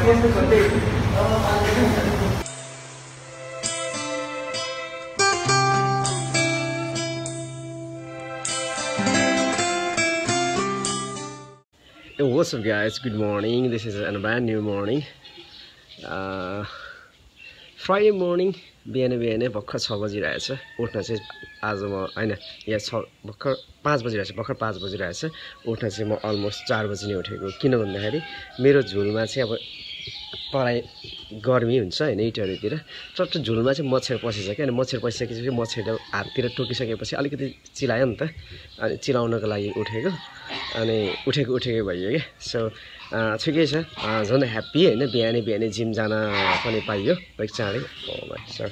What's up guys, good morning. This is a brand new morning. Friday morning. बिहानै भर्खर 6 बजिरहेछ. उठ्न चाहिँ आज म हैन यहाँ भर्खर 5 बजिरहेछ. भर्खर 5 बजिरहेछ. उठ्न चाहिँ म अलमोस्ट 4 बजी नै उठेको. किन भन्दाखेरि मेरो झुलमा चाहिँ अब पराई गर्मी हुन्छ हैन इटहरुतिर. चट्ट झुलमा चाहिँ मच्छर पसेछ के. अनि मच्छर पसिसकेपछि मच्छरले हाततिर टोकिसकेपछि अलिकति चिलायो नि त. अनि चिलाउनको लागि उठेको. अनि उठेको भयो के. सो ठिकै छ. झन् ह्यापी हैन. बिहानै जिम जान पनि पाइयो लाइक चाँडै. Oh my sir.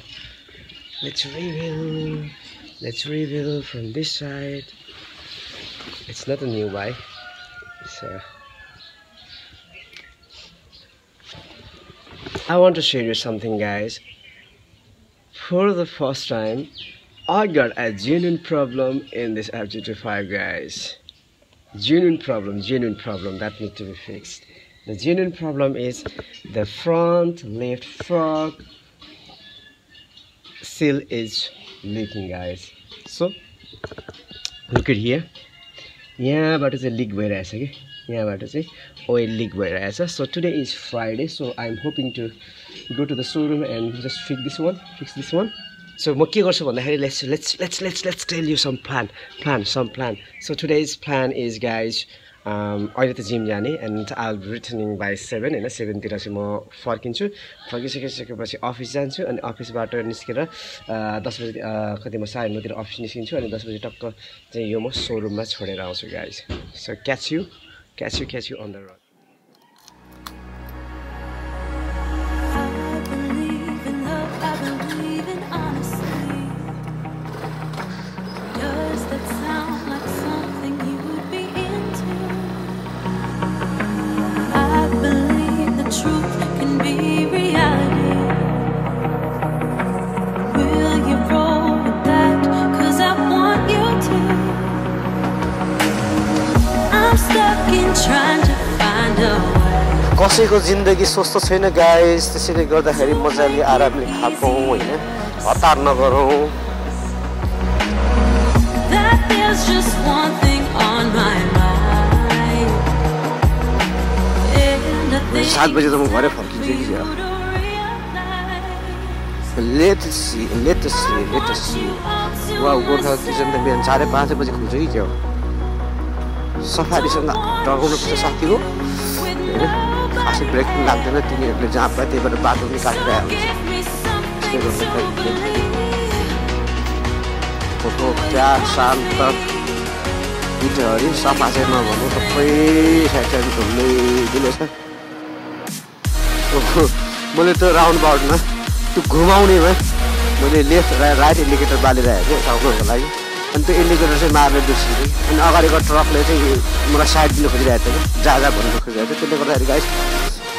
Let's reveal from this side. It's not a new bike. So I want to share you something guys. For the first time I got a genuine problem in this FZ25 guys. Genuine problem that needs to be fixed. The genuine problem is the front left fork seal is leaking guys. So look at here. यहाँबाट चाहिँ leak भइरहेछ के. यहाँबाट चाहिँ oil leak भइरहेछ. So today is Friday, so I'm hoping to go to the showroom and just fix this one. So म के गर्छु भन्दाखेरि let's tell you some plan. So today's plan is guys, अहिले त जिम जाने and I'll be returning by 7 हैन. 7 तिर चाहिँ म फर्किन्छु. फर्किसकेपछि अफिस जान्छु अनि अफिसबाट निस्केर 10 बजे कति म 9:30 तिर अफिस निस्किन्छु अनि 10 बजे टक्क चाहिँ यो म शोरूममा छोडेर आउँछु guys. So catch you on the road. कसैको जिन्दगी सस्तो छैन गाइस. त्यसैले गर्दाखेरि मजाले आरामले खाऊ हैन. हतार नगरौँ. सात बजे त म घरै फर्किन्छु कि यार. Let us see. Wow Gorkha kitchen त बिहान 5:30 बजे खुल्छ कि क्या हो. सफारीसँग डगाउनु पर्छ साथी हो हैन. खासै ब्रेक पनि लाग्दैन. तिनीहरूले जहाँ पाए त्यहीबाट बाटो पनि काटिरहेको हुन्छ. क्या शान्त इटहरी सफा चाहिँ नभन्नु. सबै साइड घुम्दै दिनेछ. मैले त राउन्ड बाउन्डमा त्यो घुमाउनेमा मैले लेफ्ट राइट इन्डिकेटर बालिरहेको थिएँ टाउनको लागि. अनि त्यो इन्डिकेटर चाहिँ मार्ने बिर्सियो. अनि अगाडिको ट्रकले चाहिँ मलाई साइड दिनु खोजिरहेको थियो कि जा भन्नु खोजिरहेको थियो. त्यसले गर्दाखेरि गाइस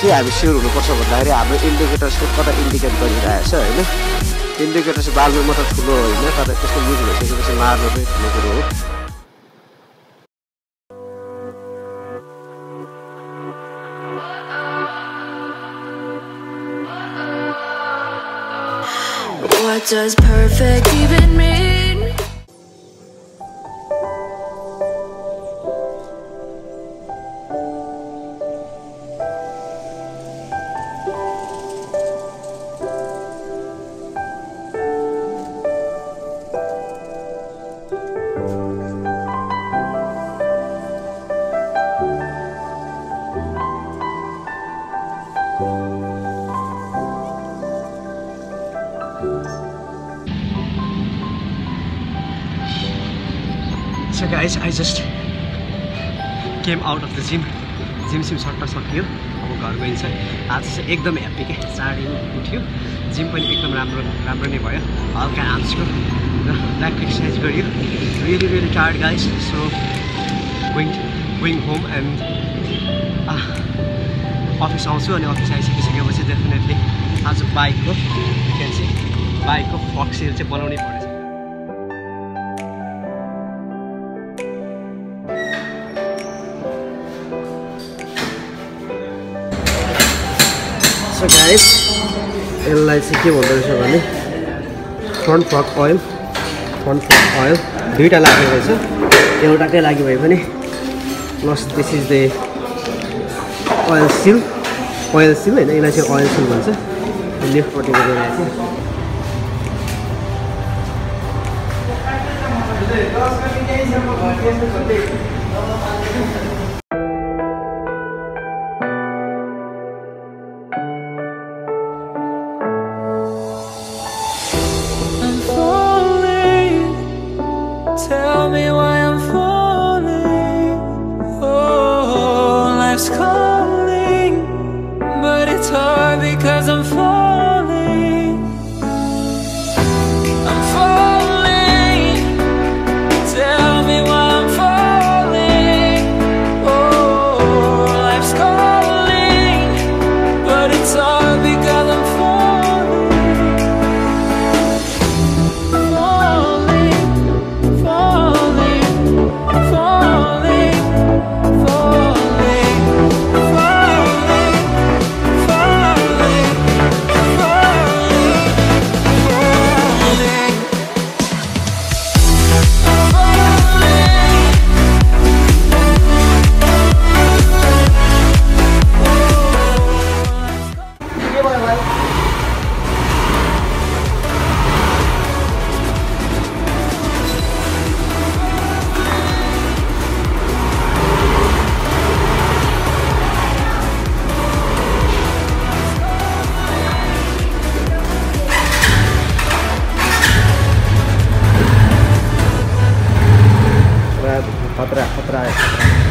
के हामी स्योर हुनुपर्छ भन्दाखेरि हाम्रो इन्डिकेटर चाहिँ कता इन्डिकेट गरिरहेछ हैन. इन्डिकेटर चाहिँ बाल्नु मात्र ठुलो होइन तर त्यसको युज भइसकेपछि मार्नु पनि ठुलो कुरो हो. What does perfect even mean? So guys, I just came out of the gym. Gym सट्ट सकियो. अब घर गइन्छ. आज चाहिँ एकदम ह्याप्पी के. चाँडै उठ्यो. जिम पनि एकदम राम्रो नै भयो. हल्का आर्म्सको र ब्याक एक्सर्साइज गरियो. Really tired guys. So going home and office आउँछु. अनि अफिस आइसकेपछि डेफिनेटली आज बाइकको फक सेल चाहिँ बनाउनै पर्छ. So guys, यसलाई चाहिँ के भन्दो रहेछ भने फ्रन्ट फक oil दुईटा लाग्यो रहेछ एउटाकै लागि भए पनि plus this is the oil seal हैन यसलाई चाहिँ oil seal भन्छ लेफ्टपट्टिको गइरहेको Tell me why I'm falling. Oh, life's calling, but it's hard because I'm falling. I'm falling. Tell me why I'm falling. Oh, life's calling, but it's hard because I'm falling. खतरा